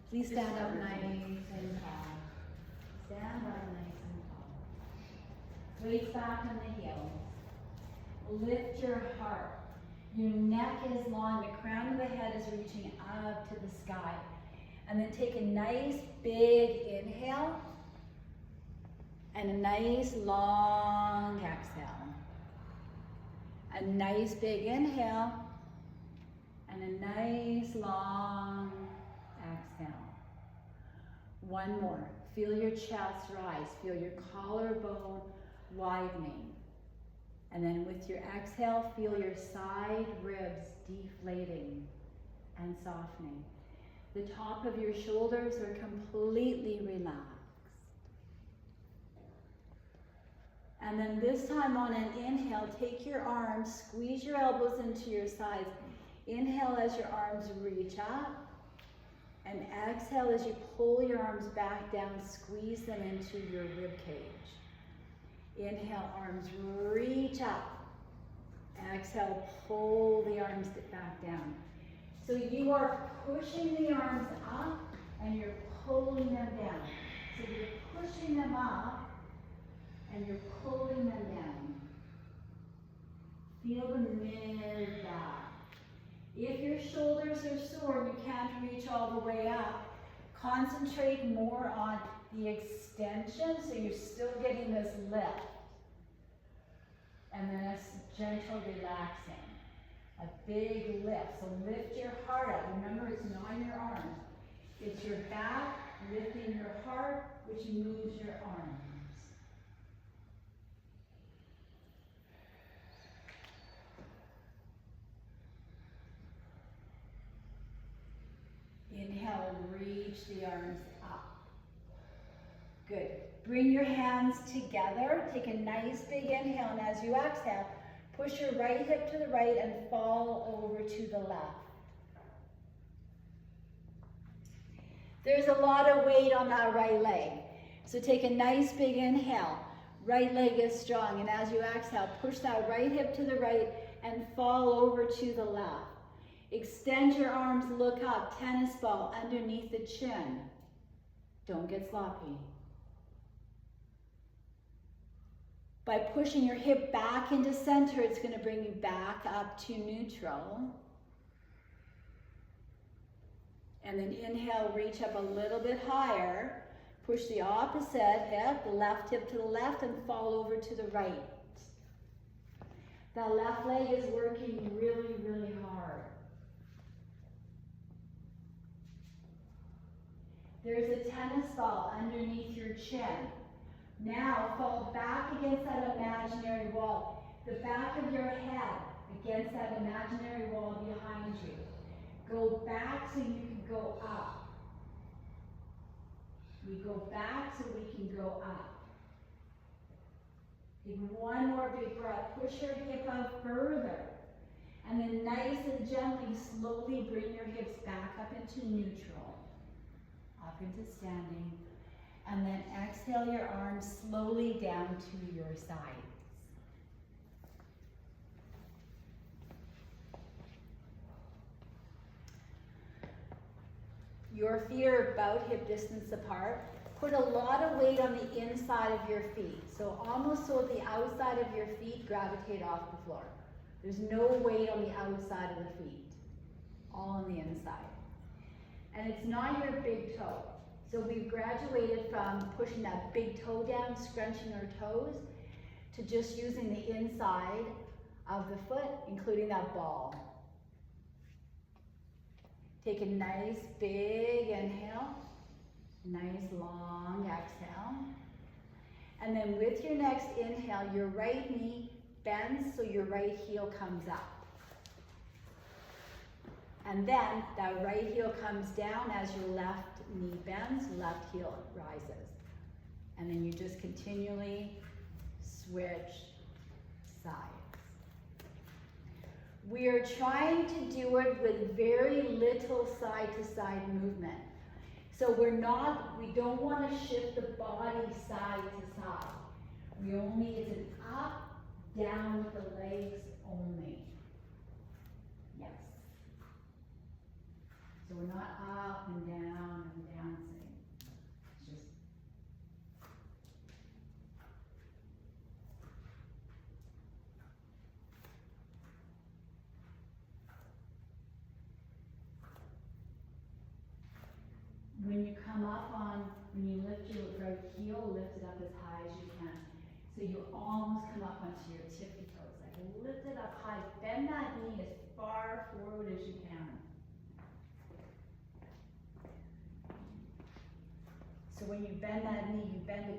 Please stand up nice and tall. Stand up nice and tall. Weights back on the heels. Lift your heart. Your neck is long. The crown of the head is reaching up to the sky. And then take a nice big inhale and a nice long exhale. A nice big inhale and a nice long exhale. One more. Feel your chest rise. Feel your collarbone widening. And then with your exhale, feel your side ribs deflating and softening. The top of your shoulders are completely relaxed. And then this time on an inhale, take your arms, squeeze your elbows into your sides. Inhale as your arms reach up. And exhale as you pull your arms back down, squeeze them into your rib cage. Inhale, arms reach up. Exhale, pull the arms back down. So you are pushing the arms up and you're pulling them down. So you're pushing them up and you're pulling them down. Feel the mid back. If your shoulders are sore and you can't reach all the way up, concentrate more on the extension so you're still getting this lift. And then a gentle relaxing. A big lift. So lift your heart up. Remember, it's not your arms. It's your back lifting your heart, which moves your arms. Inhale and reach the arms up. Good. Bring your hands together. Take a nice big inhale, and as you exhale, push your right hip to the right and fall over to the left. There's a lot of weight on that right leg. So take a nice big inhale. Right leg is strong, and as you exhale, push that right hip to the right and fall over to the left. Extend your arms, look up, tennis ball underneath the chin. Don't get sloppy. By pushing your hip back into center, it's going to bring you back up to neutral. And then inhale, reach up a little bit higher. Push the opposite hip, the left hip to the left, and fall over to the right. That left leg is working really, really hard. There's a tennis ball underneath your chin. Now fall back against that imaginary wall. The back of your head against that imaginary wall behind you. Go back so you can go up. We go back so we can go up. Take one more big breath. Push your hip out further. And then nice and gently, slowly bring your hips back up into neutral. Up into standing. And then exhale your arms slowly down to your sides. Your feet are about hip distance apart. Put a lot of weight on the inside of your feet. So almost so the outside of your feet gravitate off the floor. There's no weight on the outside of the feet. All on the inside. And it's not your big toe. So we've graduated from pushing that big toe down, scrunching our toes, to just using the inside of the foot, including that ball. Take a nice big inhale, nice long exhale. And then with your next inhale, your right knee bends so your right heel comes up. And then that right heel comes down as your left knee bends, left heel rises. And then you just continually switch sides. We are trying to do it with very little side-to-side movement. So we don't want to shift the body side to side. It's an up, down with the legs only. Yes. So we're not up and down and When you come up when you lift your right heel, lift it up as high as you can. So you almost come up onto your tippy toes. Like lift it up high, bend that knee as far forward as you can. So when you bend that knee, you bend it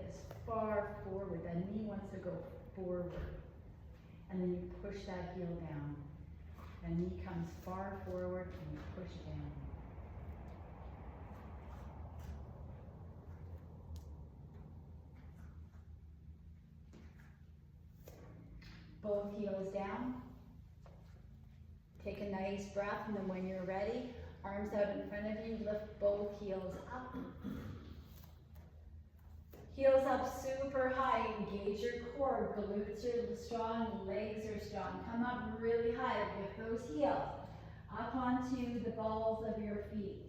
as far forward. That knee wants to go forward. And then you push that heel down. That knee comes far forward and you push it down. Both heels down. Take a nice breath, and then when you're ready, arms out in front of you, lift both heels up. Heels up super high, engage your core, glutes are strong, legs are strong. Come up really high, lift those heels up onto the balls of your feet.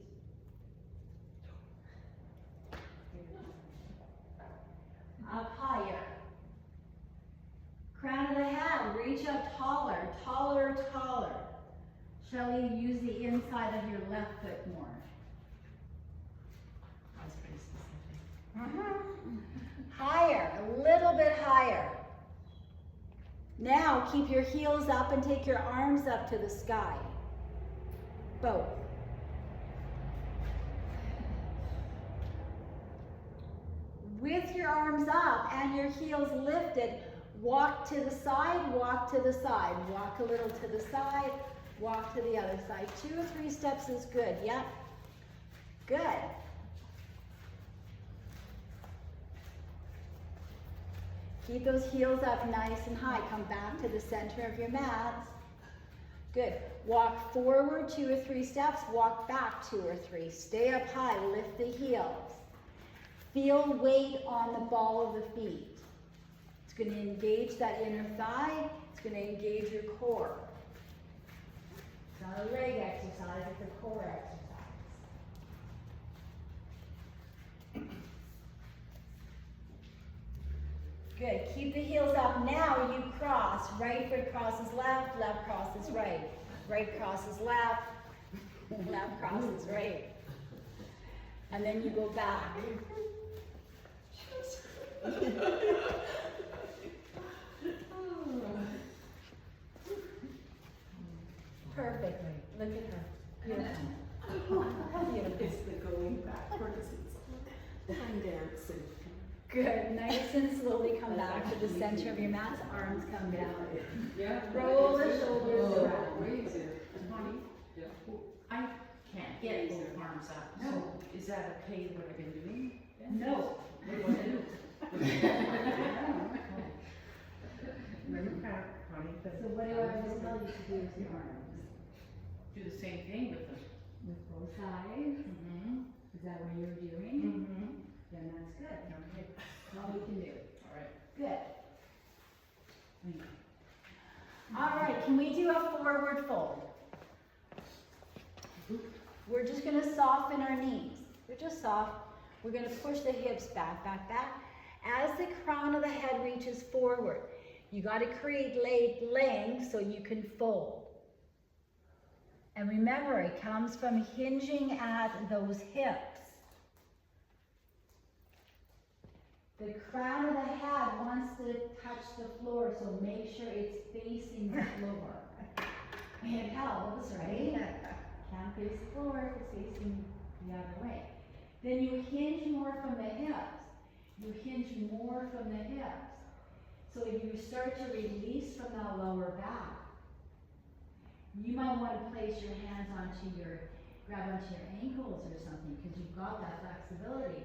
Up higher. Crown of the head, reach up taller, taller, taller. Shall you use the inside of your left foot more? That's pretty specific. Higher, a little bit higher. Now keep your heels up and take your arms up to the sky. Both. With your arms up and your heels lifted, walk to the side, walk to the side. Walk a little to the side, walk to the other side. 2 or 3 steps is good, yep. Good. Keep those heels up nice and high. Come back to the center of your mats. Good. Walk forward 2 or 3 steps, walk back 2 or 3. Stay up high, lift the heels. Feel weight on the ball of the feet. It's going to engage that inner thigh. It's going to engage your core. It's not a leg exercise, it's a core exercise. Good. Keep the heels up. Now you cross. Right foot crosses left, left crosses right. Right crosses left, left crosses right. And then you go back. Perfect. Look at her. Beautiful. It's the going backwards. I'm dancing. Good. Nice and slowly come back to the center of your mat. Arms come down. Yeah. Roll the shoulders around. Wait a minute. Yeah. I can't get both arms up. No. So is that okay what I've been doing? No. What do I do? Remember, Connie, So what do I always tell you to do with your arms? Do the same thing with them. With both sides? Mm-hmm. Is that what you're doing? Mm-hmm. Then that's good. Okay. That's all we can do. All right. Good. All right, can we do a forward fold? We're just going to soften our knees. They're just soft. We're going to push the hips back, back, back. As the crown of the head reaches forward, you got to create length so you can fold. And remember, it comes from hinging at those hips. The crown of the head wants to touch the floor, so make sure it's facing the floor. It helps, right? Can't face the floor if it's facing the other way. Then you hinge more from the hips. You hinge more from the hips. So you start to release from the lower back. You might want to place your hands grab onto your ankles or something because you've got that flexibility.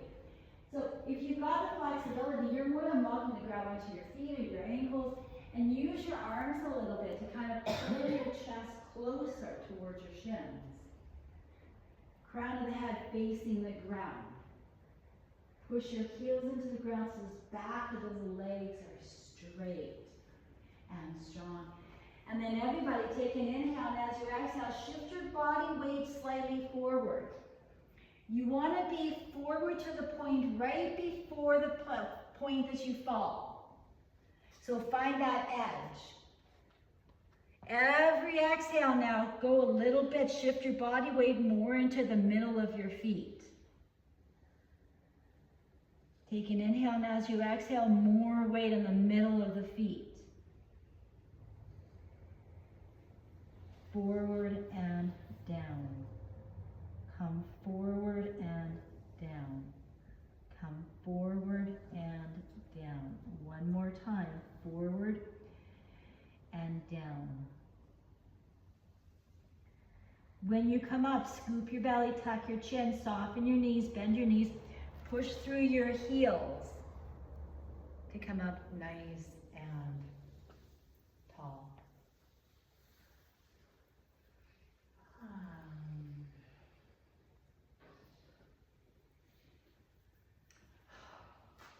So if you've got the flexibility, you're more than welcome to grab onto your feet or your ankles and use your arms a little bit to kind of pull your chest closer towards your shins. Crown of the head facing the ground. Push your heels into the ground so the back of the legs are straight and strong. And then everybody take an inhale, and as you exhale, shift your body weight slightly forward. You want to be forward to the point right before the point that you fall. So find that edge. Every exhale now, go a little bit, shift your body weight more into the middle of your feet. Take an inhale now as you exhale, more weight in the middle of the feet. Forward and down. Come forward and down. Come forward and down. One more time, forward and down. When you come up, scoop your belly, tuck your chin, soften your knees, bend your knees, push through your heels to come up nice and tall.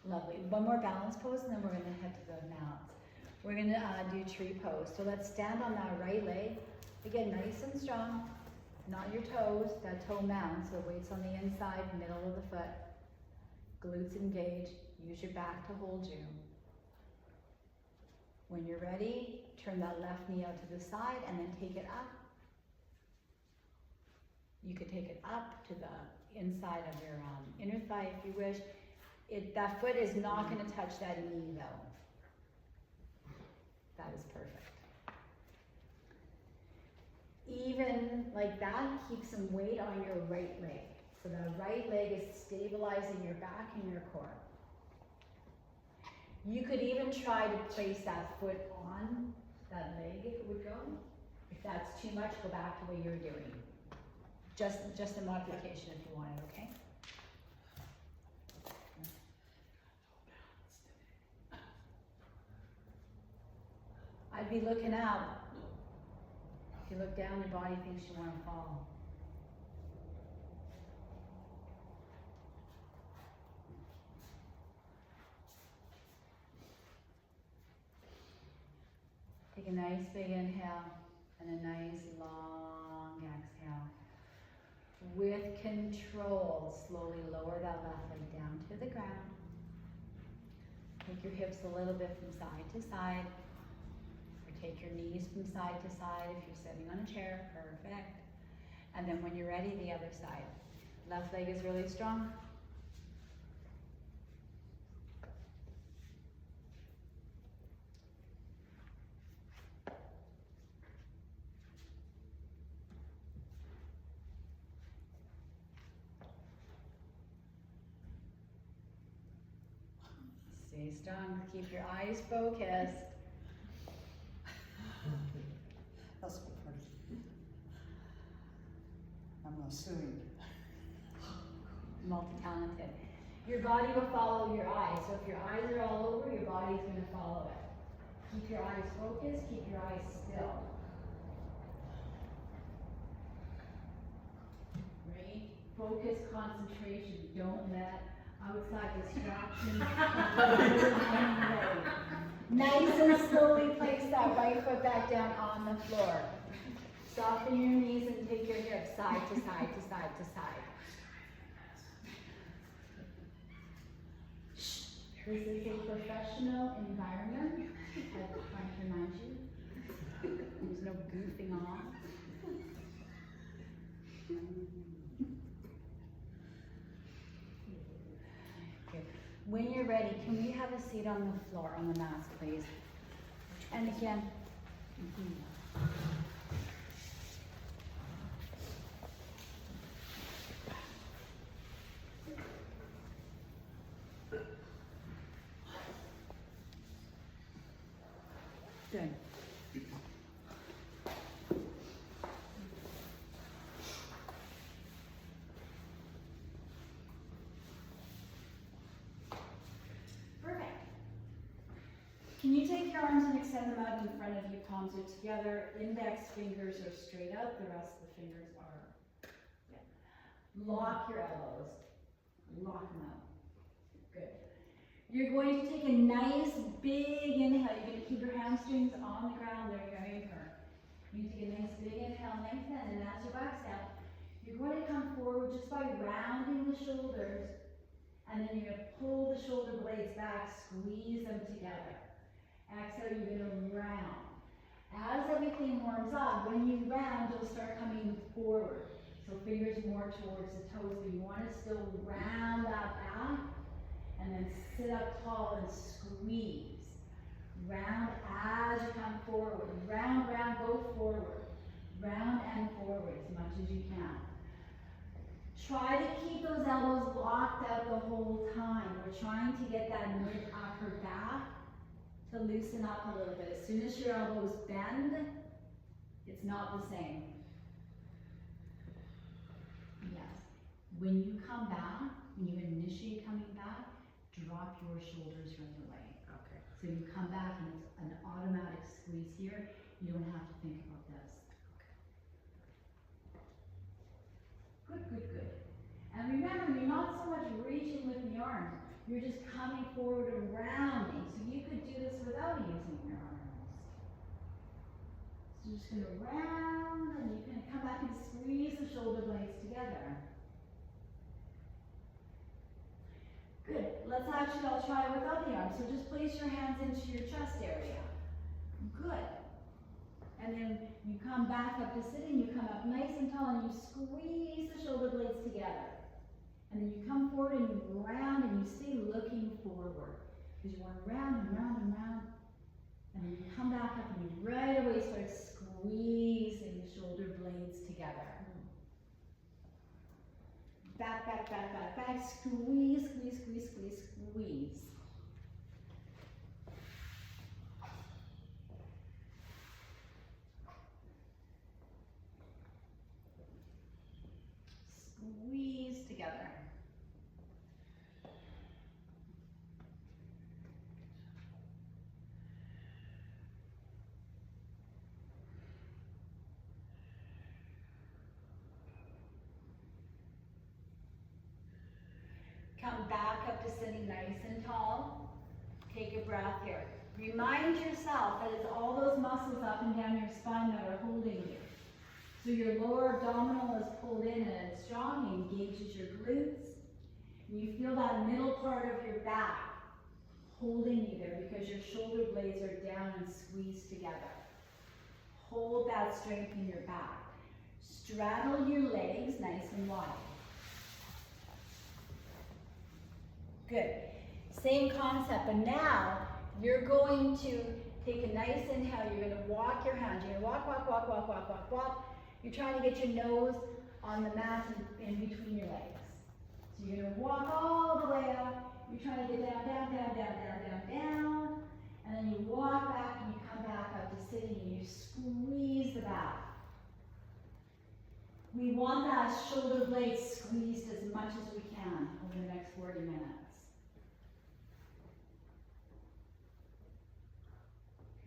Lovely. One more balance pose and then we're going to head to the mounts. We're going to do tree pose. So let's stand on that right leg. Again, nice and strong. Not your toes, that toe mound. So weight's on the inside, middle of the foot. Glutes engaged. Use your back to hold you. When you're ready, turn that left knee out to the side and then take it up. You could take it up to the inside of your inner thigh if you wish. That foot is not going to touch that knee though. That is perfect. Even like that, keep some weight on your right leg. So the right leg is stabilizing your back and your core. You could even try to place that foot on that leg if it would go. If that's too much, go back to what you were doing. Just a modification if you want it, okay? I'd be looking out. If you look down, your body thinks you want to fall. Take a nice big inhale and a nice long exhale. With control, slowly lower that left leg down to the ground. Take your hips a little bit from side to side. Take your knees from side to side if you're sitting on a chair, perfect. And then when you're ready, the other side. Left leg is really strong. Stay strong, keep your eyes focused. That's so pretty. I'm assuming. Multi-talented. Your body will follow your eyes. So if your eyes are all over, your body's going to follow it. Keep your eyes focused, keep your eyes still. Right? Focus, concentration. Don't let outside distractions Nice and slowly place that right foot back down on the floor. Soften your knees and take your hips side to side to side to side. This is a professional environment. I'd like to remind you. There's no goofing off. Okay. When you're ready, can we have a seat on the floor, on the mats, please? And again. Good. Perfect. Can you take your arms and extend them out in front of you, palms are together, index fingers are straight out, the rest of the fingers are, Lock your elbows, lock them out. Good. You're going to take a nice big inhale. You're going to keep your hamstrings on the ground. They're very firm. You take a nice big inhale, lengthen, and as you exhale, you're going to come forward just by rounding the shoulders, and then you're going to pull the shoulder blades back, squeeze them together. Exhale, you're going to round. As everything warms up, when you round, you'll start coming forward. So fingers more towards the toes, but you want to still round that back and then sit up tall and squeeze. Round as you come forward. Round, round, go forward. Round and forward as much as you can. Try to keep those elbows locked out the whole time. We're trying to get that mid upper back to loosen up a little bit. As soon as your elbows bend, it's not the same. Yes. When you come back, when you initiate coming back, drop your shoulders right away. Okay. So you come back and it's an automatic squeeze here. You don't have to think about this. Good, good, good. And remember, you're not so much reaching with the arms. You're just coming forward and rounding. So you could do this without using your arms. So you're just going to round and you can come back and squeeze the shoulder blades together. Good. I'll try it without the arms. So just place your hands into your chest area. Good. And then you come back up to sitting, you come up nice and tall and you squeeze the shoulder blades together. And then you come forward and you round and you stay looking forward. Because you want to round and round and round. And then you come back up and you right away start squeezing the shoulder blades together. Back, back, back, back, back. Squeeze, squeeze, squeeze, squeeze, squeeze. Squeeze together. Come back up to sitting nice and tall. Take a breath here. Remind yourself that it's all those muscles up and down your spine that are holding you. So your lower abdominal is pulled in and it's strong, engages your glutes. And you feel that middle part of your back holding you there because your shoulder blades are down and squeezed together. Hold that strength in your back. Straddle your legs nice and wide. Good. Same concept, but now you're going to take a nice inhale. You're going to walk your hands. You're going to walk, walk, walk, walk, walk, walk, walk. You're trying to get your nose on the mat in between your legs. So you're going to walk all the way up. You're trying to get down, down, down, down, down, down, down. And then you walk back and you come back up to sitting and you squeeze the back. We want that shoulder blade squeezed as much as we can over the next 40 minutes.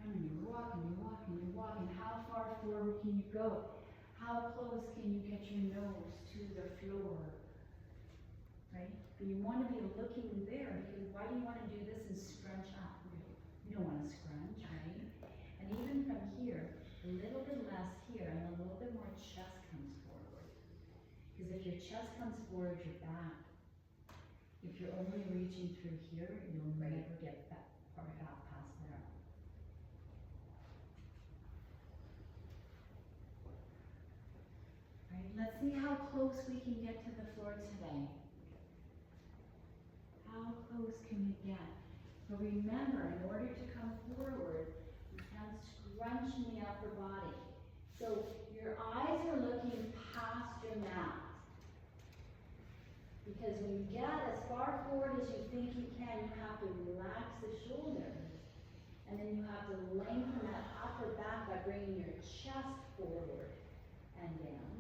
Come and you're walking, you're walking, you're walking. How far forward can you go? How close can you get your nose to the floor? Right? But you want to be looking there because why do you want to do this and scrunch up? You don't want to scrunch, right? And even from here, a little bit less here and a little bit more chest comes forward. Because if your chest comes forward, your back. If you're only reaching through here, you'll never get that far out past there. Right, let's see how close we can get to the floor today. How close can we get? But remember, in order to come forward, you can't scrunch in the upper body. So your eyes are looking past your mat. Because when you get as far forward as you think you can, you have to relax the shoulders. And then you have to lengthen that upper back by bringing your chest forward and down.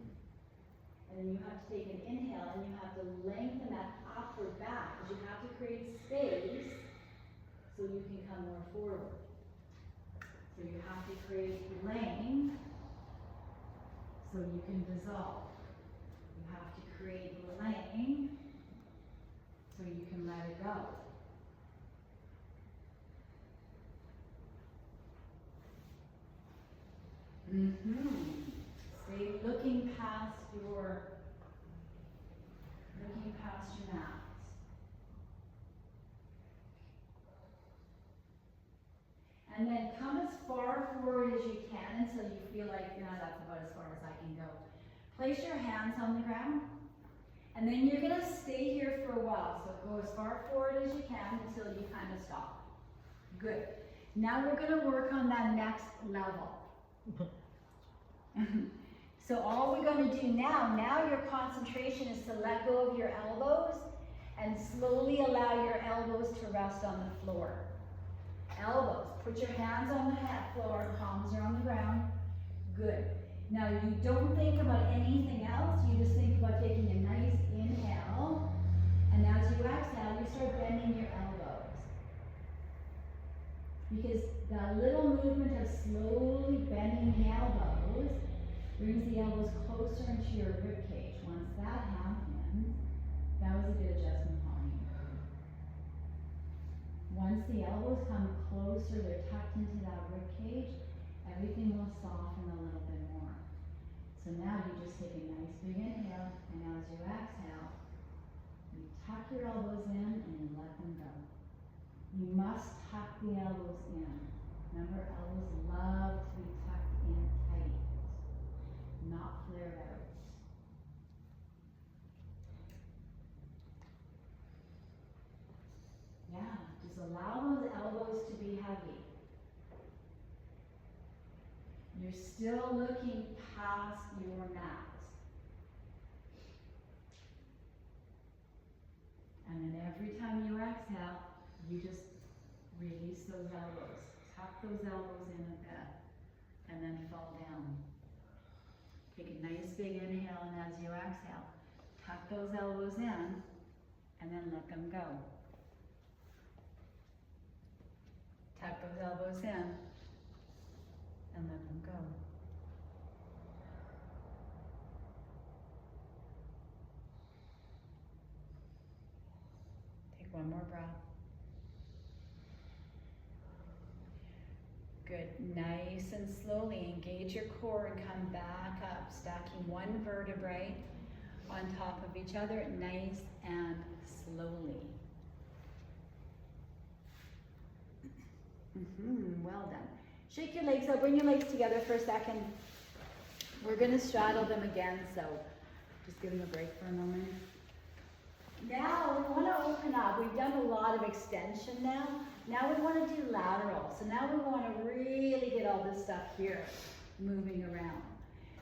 And then you have to take an inhale and you have to lengthen that upper back because you have to create space so you can come more forward. So you have to create length so you can dissolve. You have to create length so you can let it go. Stay looking past your mat. And then come as far forward as you can until you feel like, you know, that's about as far as I can go. Place your hands on the ground. And then you're gonna stay here for a while. So go as far forward as you can until you kind of stop. Good. Now we're gonna work on that next level. So all we're gonna do now your concentration is to let go of your elbows and slowly allow your elbows to rest on the floor. Elbows, put your hands on the floor, palms are on the ground. Good. Now you don't think about anything else, you just think about taking a nice inhale, and as you exhale, you start bending your elbows. Because that little movement of slowly bending the elbows brings the elbows closer into your rib cage. Once that happens, that was a good adjustment, Holly. Once the elbows come closer, they're tucked into that rib cage, everything will soften a little bit more. So now you just take a nice big inhale, and as you exhale, you tuck your elbows in and you let them go. You must tuck the elbows in. Remember, elbows love to be tucked in tight, not flared out. Yeah, just allow those elbows to be heavy. You're still looking past your mat. And then every time you exhale, you just release those elbows. Tuck those elbows in a bit, and then fall down. Take a nice big inhale, and as you exhale, tuck those elbows in, and then let them go. Tuck those elbows in, and let them go. Take one more breath. Good. Nice and slowly engage your core and come back up, stacking one vertebrae on top of each other, nice and slowly. Well done. Shake your legs out, bring your legs together for a second. We're going to straddle them again, so just give them a break for a moment. Now we want to open up. We've done a lot of extension now. Now we want to do lateral. So now we want to really get all this stuff here moving around.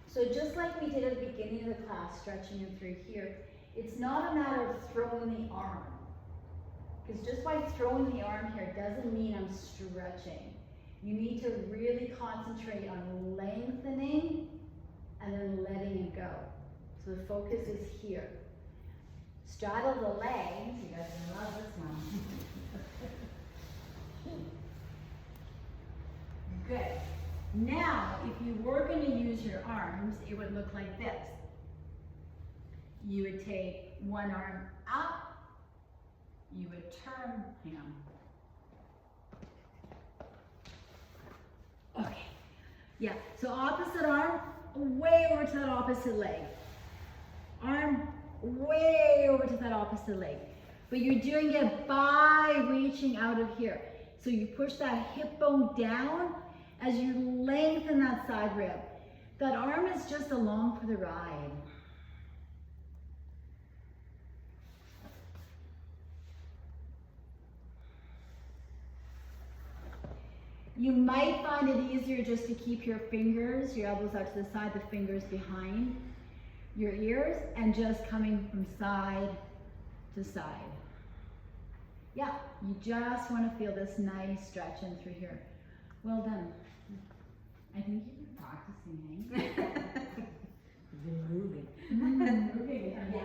So just like we did at the beginning of the class, stretching them through here, it's not a matter of throwing the arm. Because just by throwing the arm here doesn't mean I'm stretching. You need to really concentrate on lengthening and then letting it go. So the focus is here. Straddle the legs. You guys are gonna love this one. Good. Now, if you were going to use your arms, it would look like this. You would take one arm up. You would turn, hang on. Okay. Yeah, so opposite arm, way over to that opposite leg. Arm, way over to that opposite leg. But you're doing it by reaching out of here. So you push that hip bone down as you lengthen that side rib. That arm is just along for the ride. You might find it easier just to keep your fingers, your elbows out to the side, the fingers behind your ears, and just coming from side to side. Yeah, you just want to feel this nice stretch in through here. Well done. I think you've been practicing, eh? Been moving. Moving, yes.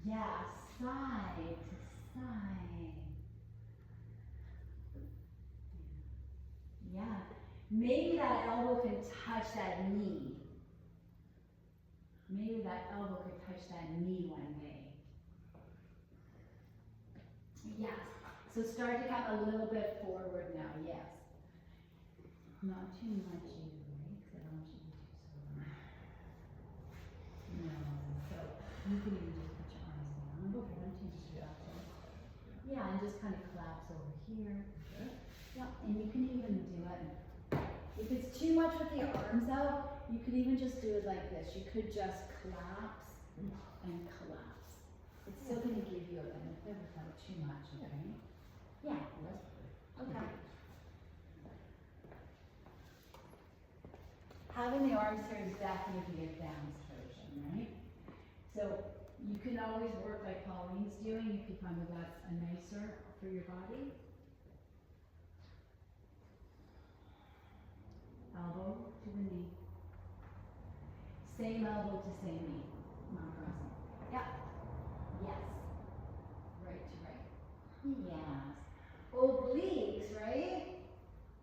Yes, side to side. Yeah, maybe that elbow can touch that knee. Maybe that elbow could touch that knee one day. Yes. So start to come a little bit forward now, yes. Not too much either, right? Because I don't want you to do so much. No. So you can even just put your arms down. Okay. Don't you just do that? Yeah, and just kind of collapse over here. Yeah, and you can even do it. If it's too much with the arms out, you could even just do it like this. You could just collapse and collapse. It's still gonna give you a benefit without too much, okay? Yeah. Okay. Having the arms here is definitely the advanced version, right? So you can always work like Pauline's doing if you find that that's a nicer for your body. Elbow to the knee. Same elbow to same knee. Not crossing. Yeah. Yes. Right to right. Yes. Obliques, right?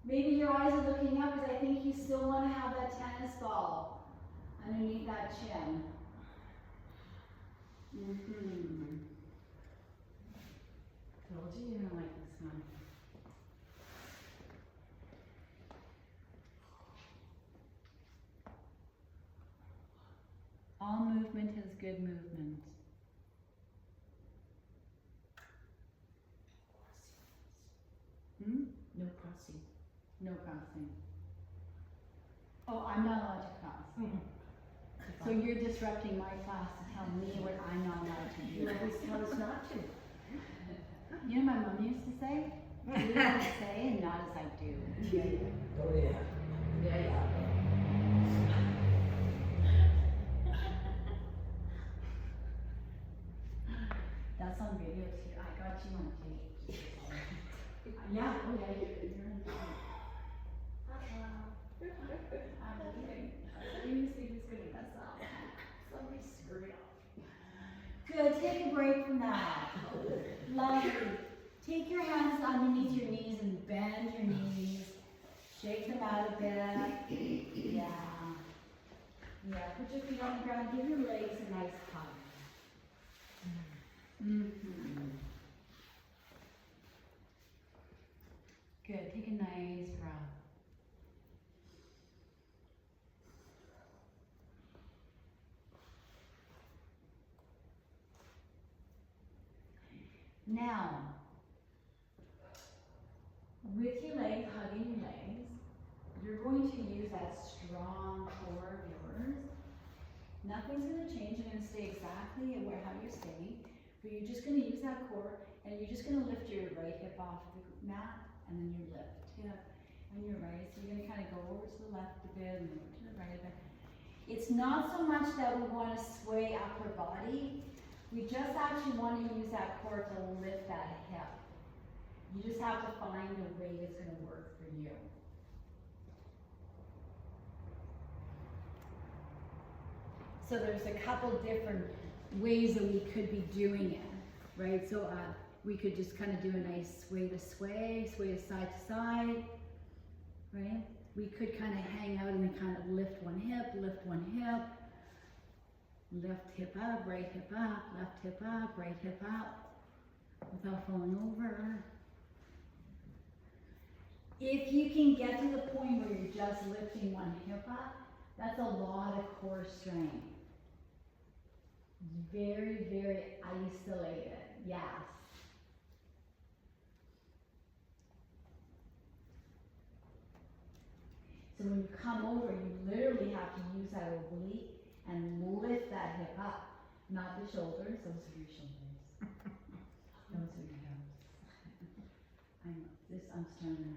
Maybe your eyes are looking up because I think you still want to have that tennis ball underneath that chin. Mm-hmm. Told you don't like this one. All movement is good movement. Hmm? No crossing. No crossing. Oh, I'm not allowed to cross. So you're disrupting my class to tell me what I'm not allowed to do. You always tell us not to. You know, my mom used to say, do as I say and not as I do. Oh, yeah. Yeah, yeah. That's on video too. I got you on tape. Yeah, oh yeah, you're on tape. I'm leaving. Let me see who's gonna mess up. Somebody screwed up. Good, take a break from that. Lovely. Take your hands underneath your knees and bend your knees. Shake them out a bit. Yeah. Yeah, put your feet on the ground. Give your legs a nice hug. Mm-hmm. Good, take a nice breath. Now, with your legs, hugging your legs, you're going to use that strong core of yours. Nothing's going to change. You're going to stay exactly where how you're staying, but you're just going to use that core, and you're just going to lift your right hip off the mat, and then your left hip and your right. So you're going to kind of go over to the left a bit and over to the right a bit. It's not so much that we want to sway upper body. We just actually want to use that core to lift that hip. You just have to find a way that's going to work for you. So there's a couple different ways that we could be doing it, right? So we could just kind of do a nice sway to side to side, right? We could kind of hang out and kind of lift one hip, left hip up, right hip up, left hip up, right hip up, without falling over. If you can get to the point where you're just lifting one hip up, that's a lot of core strength. Very, very isolated, yes. So when you come over, you literally have to use that oblique and lift that hip up, not the shoulders. Those are your shoulders. Those are your hips. I know this. I'm starting to.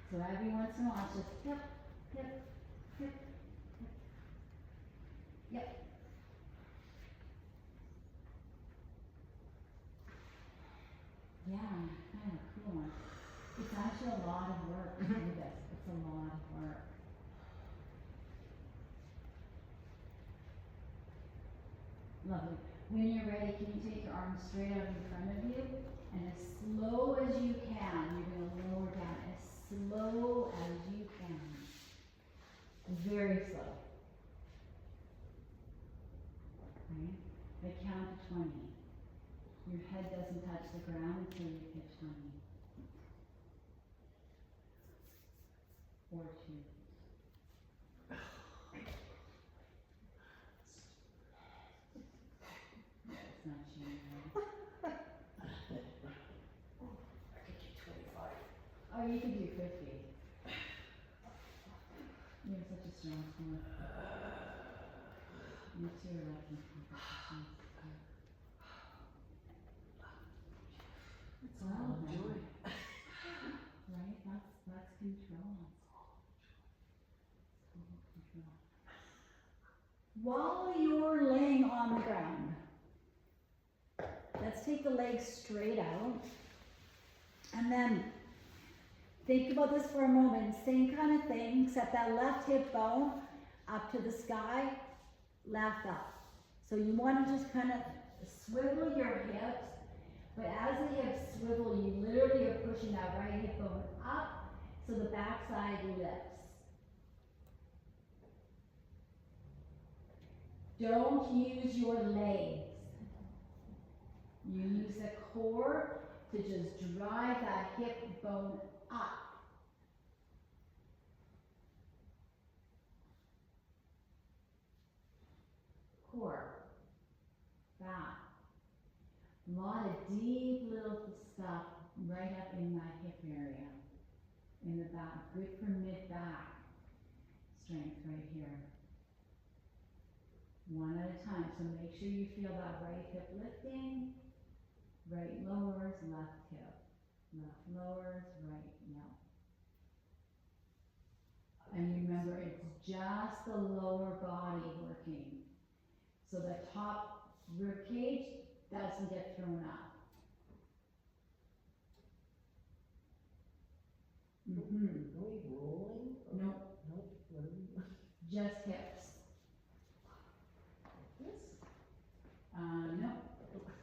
So every once in a while, just hip, hip, hip, hip. Yep. Yeah, kind of cool. It's actually a lot of work to do this. It's a lot of work. Lovely. When you're ready, can you take your arms straight out in front of you? And as slow as you can, you're going to lower down as slow as you can. Very slow. Right? I count to 20. Your head doesn't touch the ground until you hit 20. Or 2. It's not showing, right? I could do 25. Oh, you can do 50. You have such a strong core. Me too, I like competitions. It's all joy. Right? That's control. Total control. While you're laying on the ground, let's take the legs straight out. And then think about this for a moment. Same kind of thing, except that left hip bone up to the sky, left up. So you want to just kind of swivel your hips, but as the hips swivel, you literally are pushing that right hip bone up so the backside lifts. Don't use your legs. You use the core to just drive that hip bone up. Core, back. A lot of deep little stuff right up in that hip area, in the back. Good for mid-back strength right here. One at a time, so make sure you feel that right hip lifting, right lowers, left hip, left lowers, right, yeah. And remember, it's just the lower body working. So the top rib cage doesn't get thrown up. Mm-hmm. Are we rolling? Nope, Nope. What are we doing? just hips. This? No.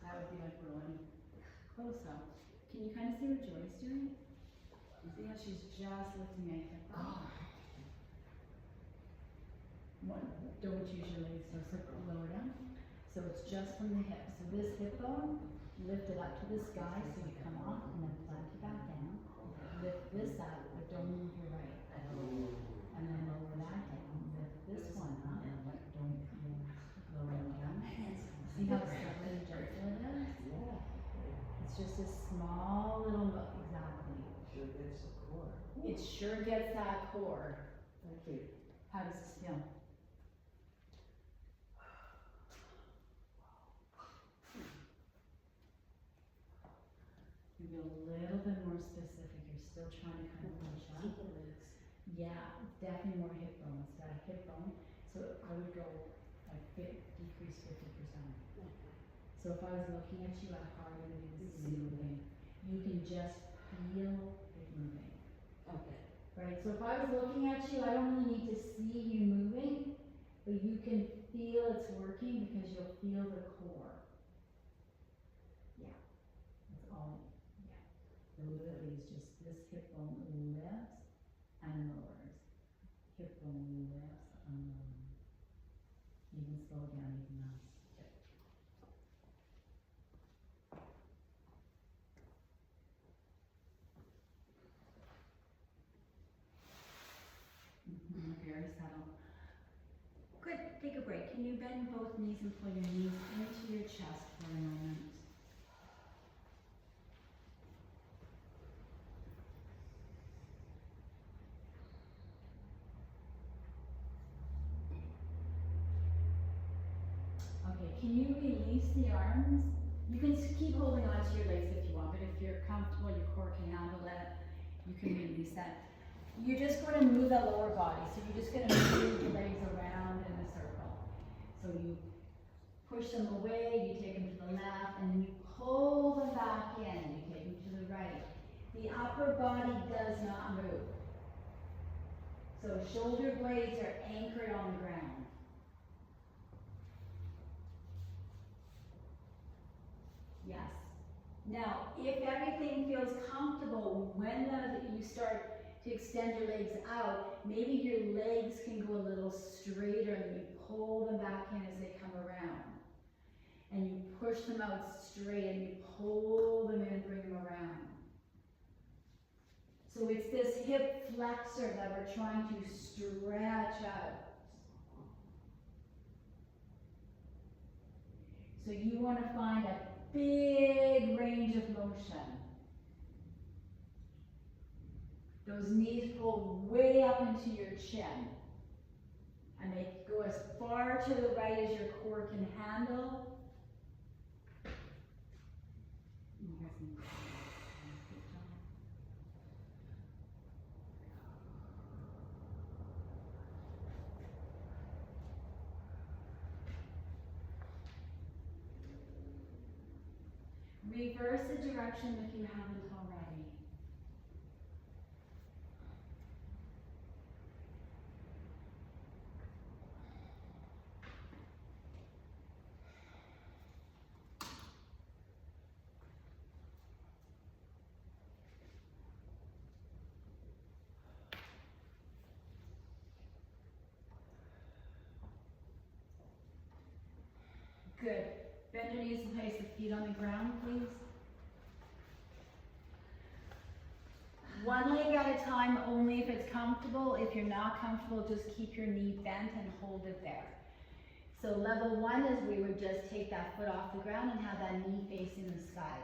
That would be like rolling. Close though. Can you kind of see what Joy's doing? You see how she's just lifting my hip up? One, don't use your legs, so lower down. So it's just from the hip. So this hip bone, lift it up to the sky, so you come off and then plant it back down. Lift this up, but don't move your right. And then lower that down. Lift this one up, but don't move. Lower it down. See how subtle and gentle it is? Yeah. It's just a small little look, exactly. Sure gets the core. It sure gets that core. Thank you. How does this feel? Maybe a little bit more specific. You're still trying to kind of push up. Yeah, definitely more hip bone. It's got a hip bone. So I would go like decrease 50%. So if I was looking at you, I hardly even see moving. You can just feel it moving. Okay. Right, so if I was looking at you, I don't really need to see you moving, but you can feel it's working because you'll feel the core. Yeah, that's all, yeah. It literally is just this hip bone lifts and lowers. Hip bone lifts and lowers. You can slow it down even now. Very subtle. Good, take a break. Can you bend both knees and pull your knees into your chest for a moment? Okay, can you release the arms? You can keep holding on to your legs if you want, but if you're comfortable, your core can handle it, you can release that. You're just going to move the lower body, so you're just going to move the legs around in a circle. So you push them away, you take them to the left, and then you pull them back in, you take them to the right. The upper body does not move. So shoulder blades are anchored on the ground. Yes. Now, if everything feels comfortable when you start to extend your legs out, maybe your legs can go a little straighter and you pull them back in as they come around. And you push them out straight and you pull them in and bring them around. So it's this hip flexor that we're trying to stretch out. So you want to find a big range of motion. Those knees pull way up into your chin. And they go as far to the right as your core can handle. You guys can- good job. Reverse the direction if you haven't already. Good. Bend your knees and place the feet on the ground, please. One leg at a time, only if it's comfortable. If you're not comfortable, just keep your knee bent and hold it there. So level one is we would just take that foot off the ground and have that knee facing the sky.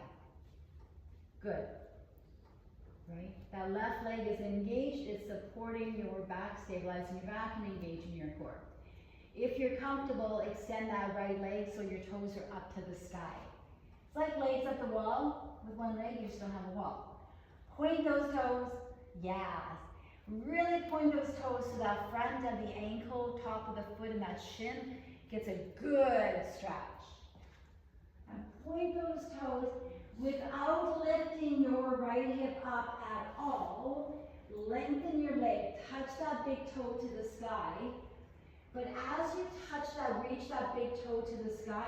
Good. Right? That left leg is engaged, it's supporting your back, stabilizing your back and engaging your core. If you're comfortable, extend that right leg so your toes are up to the sky. It's like legs at the wall. With one leg, you still have a wall. Point those toes, yes. Really point those toes to that front of the ankle, top of the foot, and that shin gets a good stretch. And point those toes without lifting your right hip up at all. Lengthen your leg, touch that big toe to the sky. But as you touch that, reach that big toe to the sky,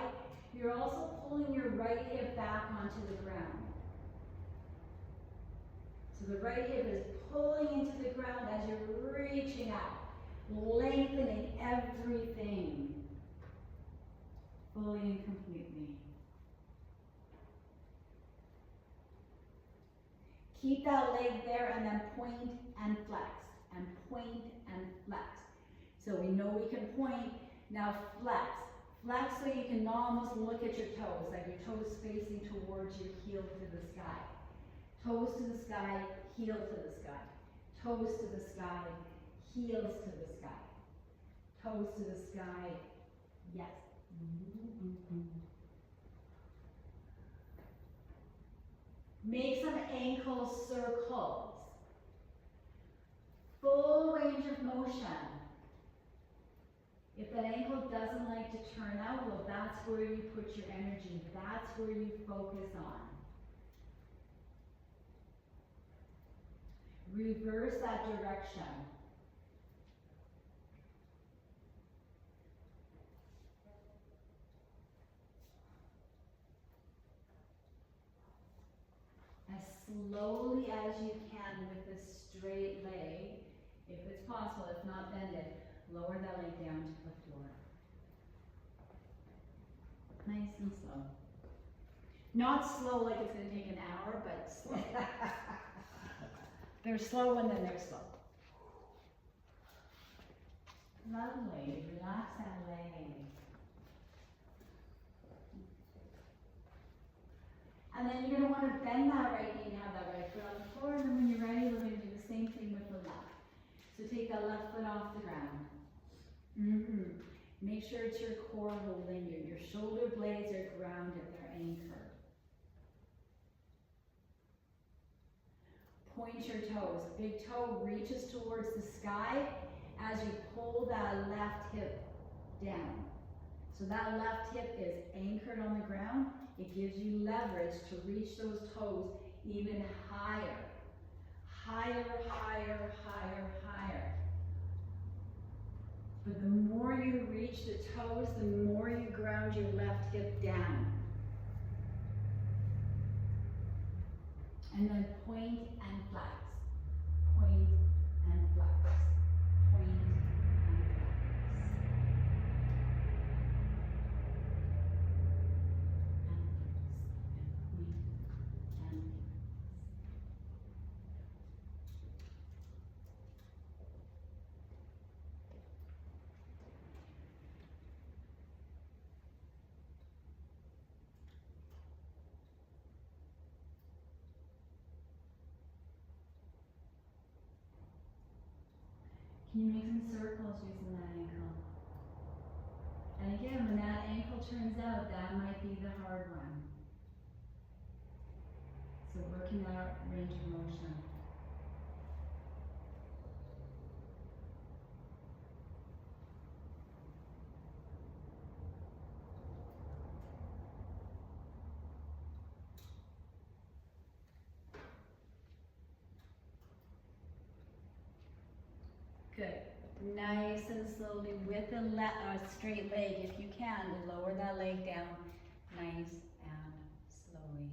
you're also pulling your right hip back onto the ground. So the right hip is pulling into the ground as you're reaching out, lengthening everything, fully and completely. Keep that leg there and then point and flex, and point and flex. So we know we can point, now flex. Flex so you can almost look at your toes, like your toes facing towards your heel to the sky. Toes to the sky, heel to the sky. Toes to the sky, heels to the sky. Toes to the sky, yes. Make some ankle circles. Full range of motion. If that ankle doesn't like to turn out, well, that's where you put your energy. That's where you focus on. Reverse that direction. As slowly as you can with a straight leg, if it's possible, if not bend it, lower that leg down to the floor. Nice and slow. Not slow like it's going to take an hour, but slow. They're slow and then they're slow. Lovely. Relax that leg. And then you're going to want to bend that right knee and have that right foot on the floor. And then when you're ready, we're going to do the same thing with the left. So take that left foot off the ground. Make sure it's your core holding you. Your shoulder blades are grounded, they're anchored. Point your toes. Big toe reaches towards the sky as you pull that left hip down. So that left hip is anchored on the ground. It gives you leverage to reach those toes even higher. Higher, higher, higher, higher. But the more you reach the toes, the more you ground your left hip down. And then point and flex. Point and flex. Point and flex. And flex. And point and flex. Can you make some circles using that ankle? And again, when that ankle turns out, that might be the hard one. So working out range of motion. Good. Nice and slowly with a straight leg, if you can, lower that leg down. Nice and slowly.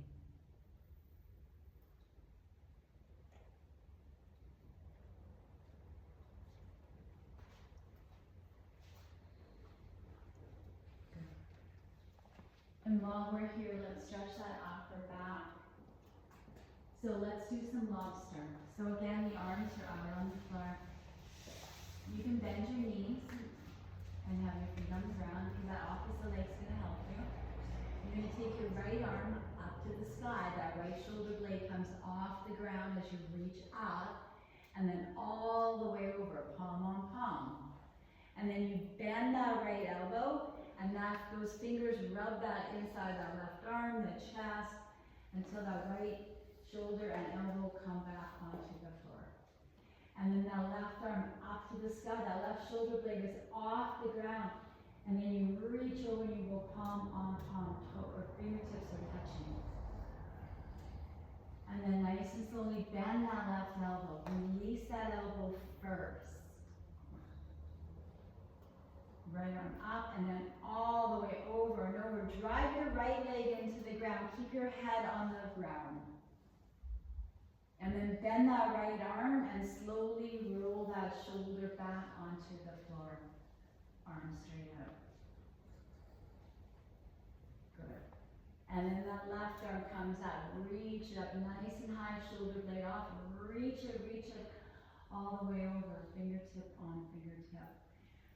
And while we're here, let's stretch that upper back. So let's do some lobster. So again, the arms are out on the floor. You can bend your knees and have your feet on the ground because that opposite leg's gonna help you. You're gonna take your right arm up to the sky. That right shoulder blade comes off the ground as you reach up, and then all the way over, palm on palm. And then you bend that right elbow, and those fingers rub that inside that left arm, the chest, until that right shoulder and elbow come back onto the floor. And then that left arm up to the sky, that left shoulder blade is off the ground. And then you reach over and you go palm on palm, toe or fingertips are touching. And then nice and slowly bend that left elbow. Release that elbow first. Right arm up and then all the way over and over. Drive your right leg into the ground. Keep your head on the ground. And then bend that right arm and slowly roll that shoulder back onto the floor. Arm straight out. Good. And then that left arm comes out. Reach it up nice and high, shoulder blade off. Reach it all the way over. Fingertip on fingertip.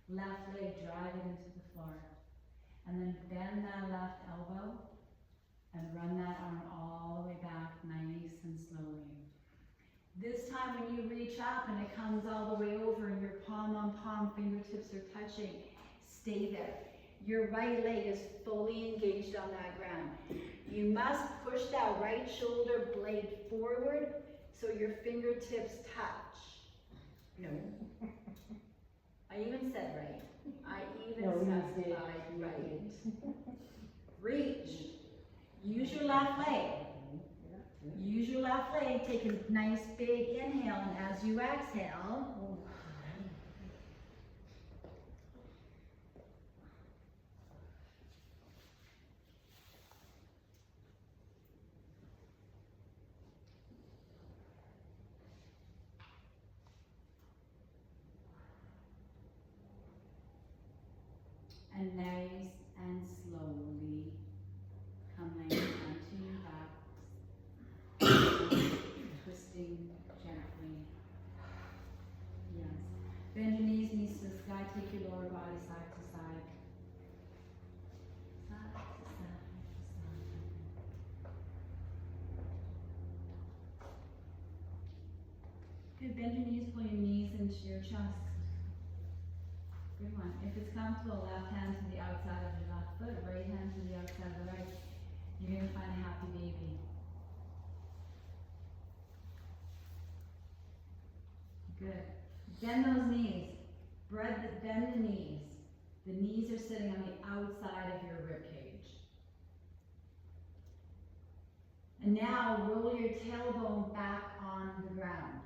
Left leg, drive it into the floor. And then bend that left elbow and run that arm all the way back nice and slowly. This time when you reach up and it comes all the way over and your palm on palm, fingertips are touching, stay there. Your right leg is fully engaged on that ground. You must push that right shoulder blade forward so your fingertips touch. No. I even said right. I even specified right. Reach. Use your left leg. Use your left leg. Take a nice big inhale, and as you exhale, and nice and slowly coming onto your back, twisting gently. Yes. Bend your knees to the sky. Take your lower body side to side. Side to side to side. Good. Bend your knees. Pull your knees into your chest. Good one. If it's comfortable, left hand to the outside of your left foot, right hand to the outside of the right. You're going to find a happy baby. Good. Bend those knees. Bend the knees. The knees are sitting on the outside of your rib cage. And now roll your tailbone back on the ground.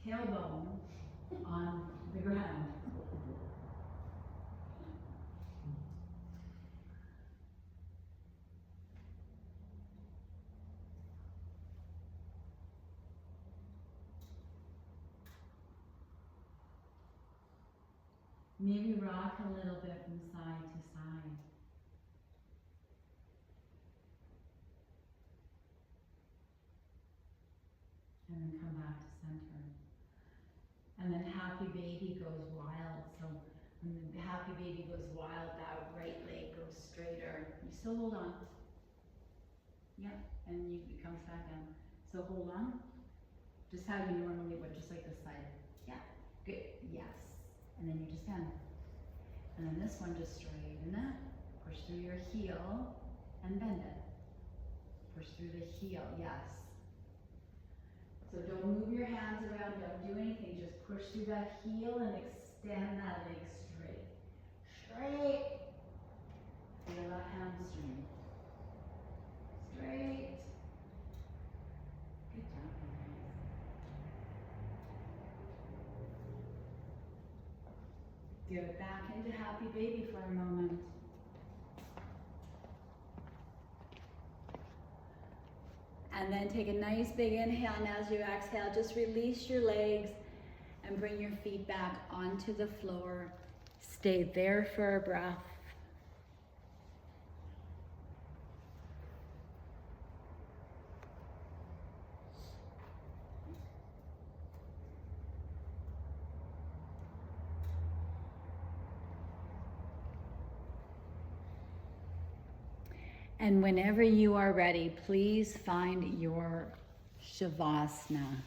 Tailbone on the ground. Maybe rock a little bit from side to side. And then come back to center. And then happy baby goes wild. So when the happy baby goes wild, that right leg goes straighter. You still hold on. Yep, and it comes back down. So hold on. Just how you normally would, just like this side. Yeah. Good, yes. And then you just bend. And then this one, just straighten it. Push through your heel and bend it. Push through the heel, yes. So don't move your hands around, don't do anything. Just push through that heel and extend that leg straight. Straight. Feel that hamstring. Straight. Good job, guys. Go back into happy baby for a moment. And then take a nice big inhale, and as you exhale, just release your legs and bring your feet back onto the floor. Stay there for a breath. And whenever you are ready, please find your Shavasana.